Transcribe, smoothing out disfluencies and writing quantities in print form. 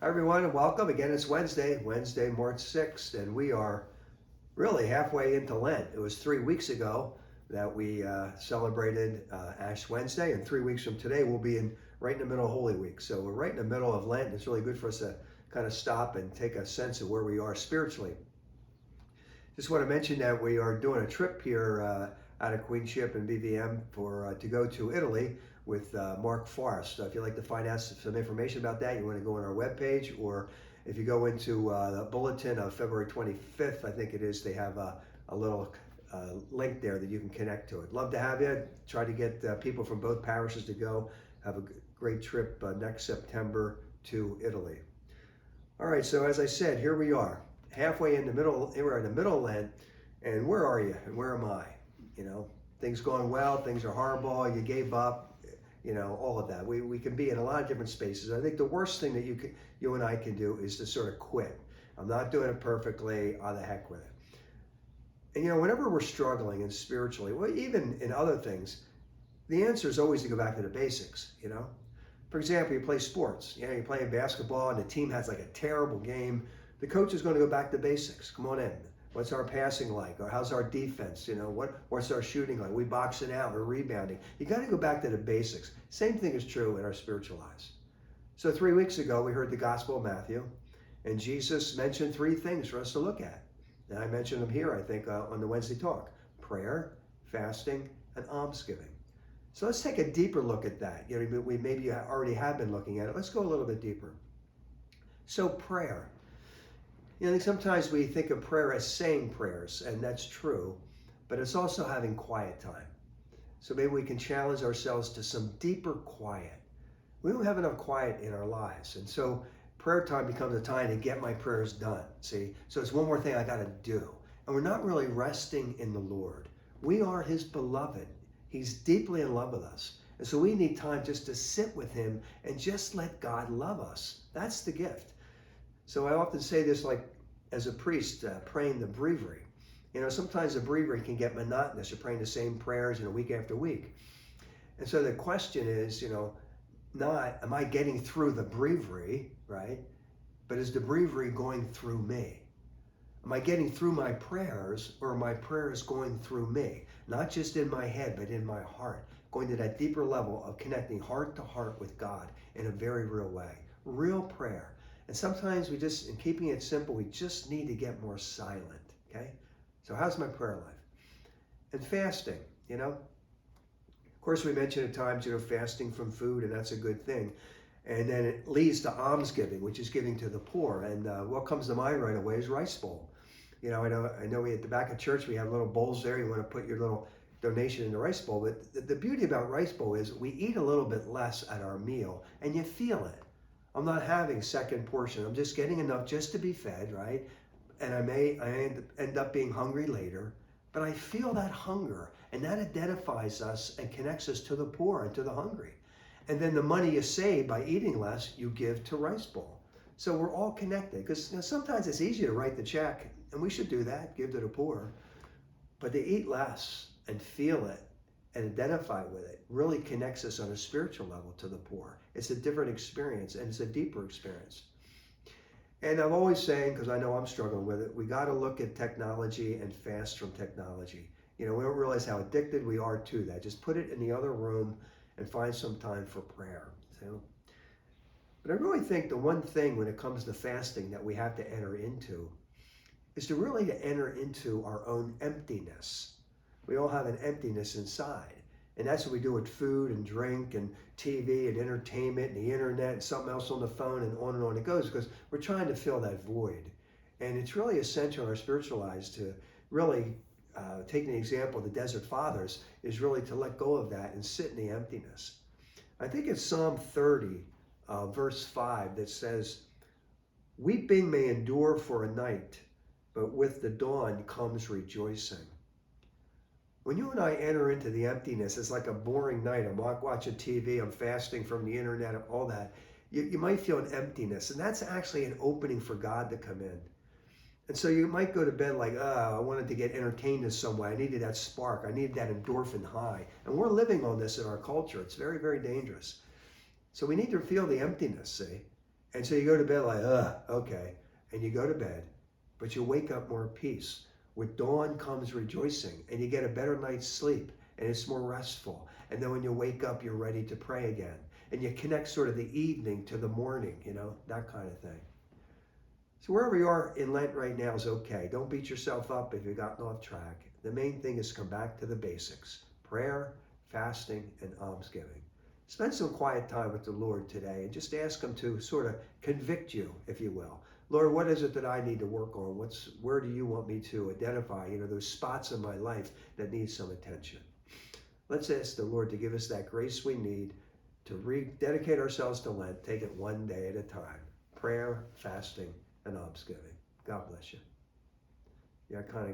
Hi everyone and welcome. Again, it's Wednesday, March 6th, and we are really halfway into Lent. It was 3 weeks ago that we celebrated Ash Wednesday, and 3 weeks from today we'll be right in the middle of Holy Week. So we're right in the middle of Lent. It's really good for us to kind of stop and take a sense of where we are spiritually. Just want to mention that we are doing a trip here out of Queenship and BVM to go to Italy with Mark Forrest. So if you'd like to find out some information about that, you want to go on our webpage, or if you go into the bulletin of February 25th, I think it is, they have a little link there that you can connect to it. Love to have you. Try to get people from both parishes to go. Have a great trip next September to Italy. All right, so as I said, here we are, halfway in the middle. We're in the middle of Lent, and where are you and where am I? You know, things going well, things are horrible, you gave up, you know, all of that. We can be in a lot of different spaces. I think the worst thing that you and I can do is to sort of quit. I'm not doing it perfectly, the heck with it. And you know, whenever we're struggling and spiritually, well, even in other things, the answer is always to go back to the basics, you know? For example, you play sports. You know, you're playing basketball and the team has like a terrible game. The coach is going to go back to basics. Come on in. What's our passing like? Or how's our defense? You know, what's our shooting like? We boxing out, we're rebounding. You got to go back to the basics. Same thing is true in our spiritual lives. So 3 weeks ago, we heard the Gospel of Matthew, and Jesus mentioned 3 things for us to look at. And I mentioned them here, I think, on the Wednesday talk: prayer, fasting, and almsgiving. So let's take a deeper look at that. You know, we maybe already have been looking at it. Let's go a little bit deeper. So prayer. You know, sometimes we think of prayer as saying prayers, and that's true, but it's also having quiet time. So maybe we can challenge ourselves to some deeper quiet. We don't have enough quiet in our lives, and so prayer time becomes a time to get my prayers done, see? So it's one more thing I got to do. And we're not really resting in the Lord. We are His beloved. He's deeply in love with us. And so we need time just to sit with Him and just let God love us. That's the gift. So I often say this, like as a priest praying the breviary. You know, sometimes the breviary can get monotonous. You're praying the same prayers, you know, week after week. And so the question is, you know, not am I getting through the breviary, right? But is the breviary going through me? Am I getting through my prayers, or are my prayers going through me? Not just in my head, but in my heart. Going to that deeper level of connecting heart to heart with God in a very real way. Real prayer. And sometimes we just, in keeping it simple, we just need to get more silent, okay? So how's my prayer life? And fasting, you know? Of course, we mentioned at times, you know, fasting from food, and that's a good thing. And then it leads to almsgiving, which is giving to the poor. And what comes to mind right away is rice bowl. You know, I know we at the back of church, we have little bowls there. You want to put your little donation in the rice bowl. But the beauty about rice bowl is we eat a little bit less at our meal, and you feel it. I'm not having second portion. I'm just getting enough just to be fed, right? And I end up being hungry later, but I feel that hunger, and that identifies us and connects us to the poor and to the hungry. And then the money you save by eating less, you give to rice bowl. So we're all connected, because you know, sometimes it's easy to write the check, and we should do that, give to the poor. But to eat less and feel it and identify with it really connects us on a spiritual level to the poor. It's a different experience, and it's a deeper experience. And I'm always saying, because I know I'm struggling with it, we got to look at technology and fast from technology. You know, we don't realize how addicted we are to that. Just put it in the other room and find some time for prayer. So, but I really think the one thing when it comes to fasting that we have to enter into is to really enter into our own emptiness. We all have an emptiness inside. And that's what we do with food and drink and TV and entertainment and the internet and something else on the phone, and on it goes, because we're trying to fill that void. And it's really essential in our spiritual lives to really, taking the example of the Desert Fathers, is really to let go of that and sit in the emptiness. I think it's Psalm 30, verse 5, that says, "Weeping may endure for a night, but with the dawn comes rejoicing." When you and I enter into the emptiness, it's like a boring night. I'm watching TV, I'm fasting from the internet, all that. You might feel an emptiness, and that's actually an opening for God to come in. And so you might go to bed like, I wanted to get entertained in some way. I needed that spark. I needed that endorphin high. And we're living on this in our culture. It's very, very dangerous. So we need to feel the emptiness, see? And so you go to bed like, okay. And you go to bed, but you wake up more at peace. With dawn comes rejoicing, and you get a better night's sleep, and it's more restful. And then when you wake up, you're ready to pray again. And you connect sort of the evening to the morning, that kind of thing. So wherever you are in Lent right now is okay. Don't beat yourself up if you've gotten off track. The main thing is come back to the basics: prayer, fasting, and almsgiving. Spend some quiet time with the Lord today and just ask him to sort of convict you, if you will. Lord, what is it that I need to work on? Where do you want me to identify, those spots in my life that need some attention? Let's ask the Lord to give us that grace we need to rededicate ourselves to Lent. Take it one day at a time. Prayer, fasting, and almsgiving. God bless you. Yeah, kind of